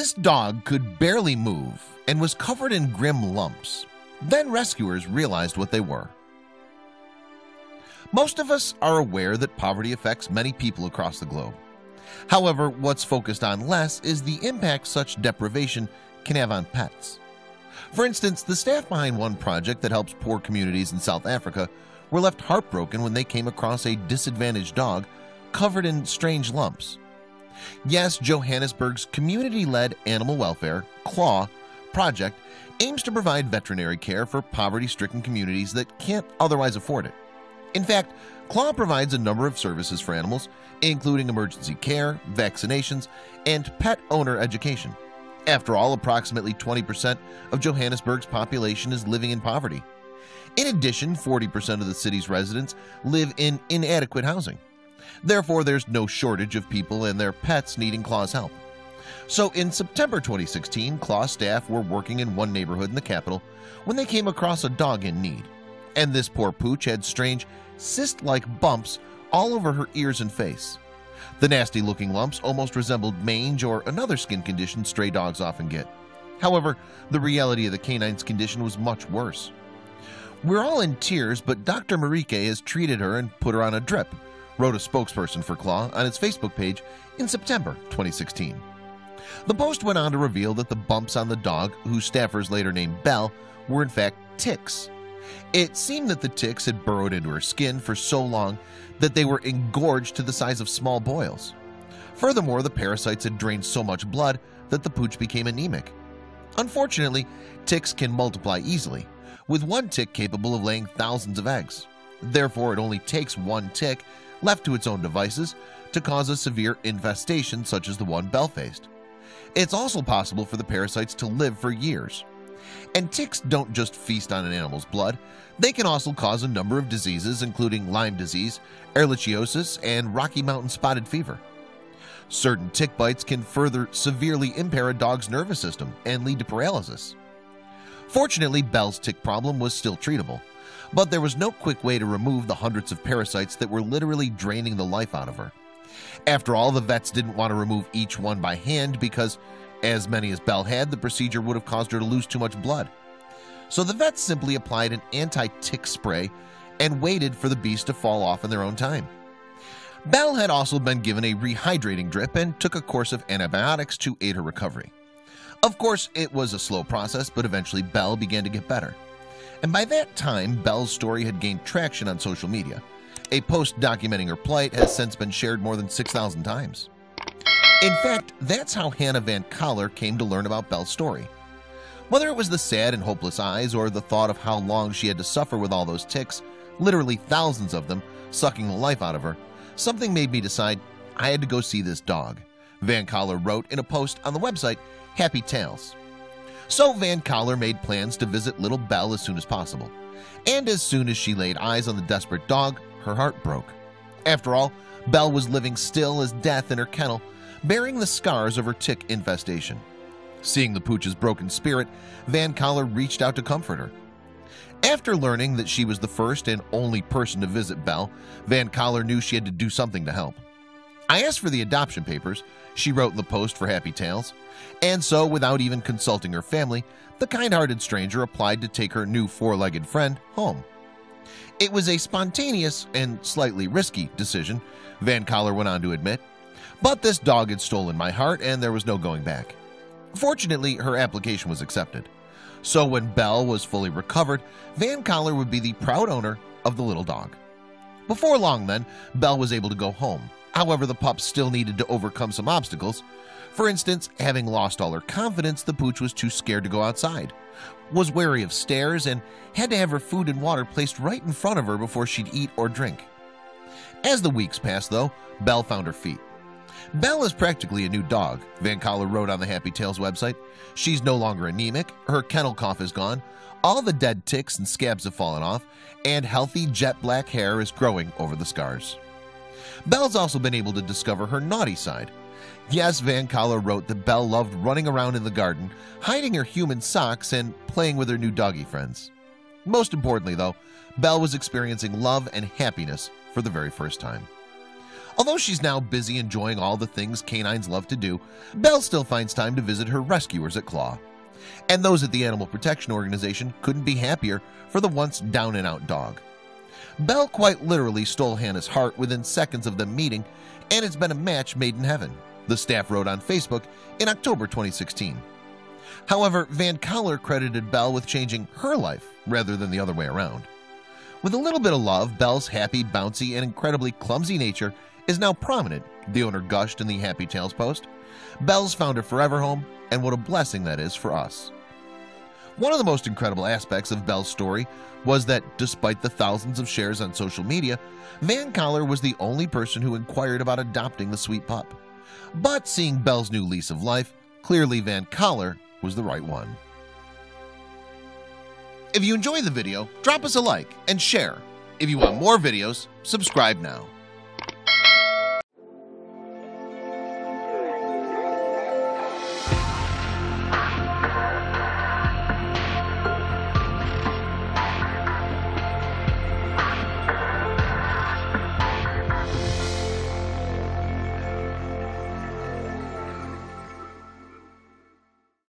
This dog could barely move and was covered in grim lumps. Then rescuers realized what they were. Most of us are aware that poverty affects many people across the globe. However, what's focused on less is the impact such deprivation can have on pets. For instance, the staff behind one project that helps poor communities in South Africa were left heartbroken when they came across a disadvantaged dog covered in strange lumps. Yes, Johannesburg's community-led animal welfare CLAW project aims to provide veterinary care for poverty-stricken communities that can't otherwise afford it. In fact, CLAW provides a number of services for animals, including emergency care, vaccinations, and pet owner education. After all, approximately 20% of Johannesburg's population is living in poverty. In addition, 40% of the city's residents live in inadequate housing. Therefore, there's no shortage of people and their pets needing CLAW's help. So in September 2016, CLAW staff were working in one neighborhood in the capital when they came across a dog in need. And this poor pooch had strange cyst-like bumps all over her ears and face. The nasty-looking lumps almost resembled mange or another skin condition stray dogs often get. However, the reality of the canine's condition was much worse. "We're all in tears, but Dr. Marike has treated her and put her on a drip," wrote a spokesperson for CLAW on its Facebook page in September 2016. The post went on to reveal that the bumps on the dog, whose staffers later named Belle, were in fact ticks. It seemed that the ticks had burrowed into her skin for so long that they were engorged to the size of small boils. Furthermore, the parasites had drained so much blood that the pooch became anemic. Unfortunately, ticks can multiply easily, with one tick capable of laying thousands of eggs. Therefore, it only takes one tick, left to its own devices, to cause a severe infestation such as the one Belle faced. It's also possible for the parasites to live for years. And ticks don't just feast on an animal's blood. They can also cause a number of diseases, including Lyme disease, ehrlichiosis, and Rocky Mountain spotted fever. Certain tick bites can further severely impair a dog's nervous system and lead to paralysis. Fortunately, Belle's tick problem was still treatable, but there was no quick way to remove the hundreds of parasites that were literally draining the life out of her. After all, the vets didn't want to remove each one by hand because, as many as Belle had, the procedure would have caused her to lose too much blood. So the vets simply applied an anti-tick spray and waited for the beast to fall off in their own time. Belle had also been given a rehydrating drip and took a course of antibiotics to aid her recovery. Of course, it was a slow process, but eventually Belle began to get better. And by that time, Belle's story had gained traction on social media. A post documenting her plight has since been shared more than 6,000 times. In fact, that's how Hannah Van Collar came to learn about Belle's story. Whether it was the sad and hopeless eyes or the thought of how long she had to suffer with all those ticks, literally thousands of them, sucking the life out of her, something made me decide I had to go see this dog, Van Collar wrote in a post on the website Happy Tales. So Van Collar made plans to visit little Belle as soon as possible. And as soon as she laid eyes on the desperate dog, her heart broke. After all, Belle was living still as death in her kennel, bearing the scars of her tick infestation. Seeing the pooch's broken spirit, Van Collar reached out to comfort her. After learning that she was the first and only person to visit Belle, Van Collar knew she had to do something to help. "I asked for the adoption papers," she wrote in the post for Happy Tales, and so, without even consulting her family, the kind-hearted stranger applied to take her new four-legged friend home. It was a spontaneous and slightly risky decision, Van Collar went on to admit, but this dog had stolen my heart and there was no going back. Fortunately, her application was accepted. So when Belle was fully recovered, Van Collar would be the proud owner of the little dog. Before long then, Belle was able to go home. However, the pup still needed to overcome some obstacles. For instance, having lost all her confidence, the pooch was too scared to go outside, was wary of stairs, and had to have her food and water placed right in front of her before she'd eat or drink. As the weeks passed, though, Belle found her feet. "Belle is practically a new dog," Van Collar wrote on the Happy Tales website. "She's no longer anemic, her kennel cough is gone, all the dead ticks and scabs have fallen off, and healthy jet black hair is growing over the scars." Belle's also been able to discover her naughty side. Yes, Van Collar wrote that Belle loved running around in the garden, hiding her human socks, and playing with her new doggy friends. Most importantly, though, Belle was experiencing love and happiness for the very first time. Although she's now busy enjoying all the things canines love to do, Belle still finds time to visit her rescuers at Claw. And those at the Animal Protection Organization couldn't be happier for the once down-and-out dog. Belle quite literally stole Hannah's heart within seconds of them meeting, and it's been a match made in heaven, the staff wrote on Facebook in October 2016. However, Van Collar credited Belle with changing her life rather than the other way around. With a little bit of love, Belle's happy, bouncy, and incredibly clumsy nature is now prominent, the owner gushed in the Happy Tales post. Belle's found her forever home, and what a blessing that is for us. One of the most incredible aspects of Belle's story was that despite the thousands of shares on social media, Van Collar was the only person who inquired about adopting the sweet pup. But seeing Belle's new lease of life, clearly Van Collar was the right one. If you enjoyed the video, drop us a like and share. If you want more videos, subscribe now.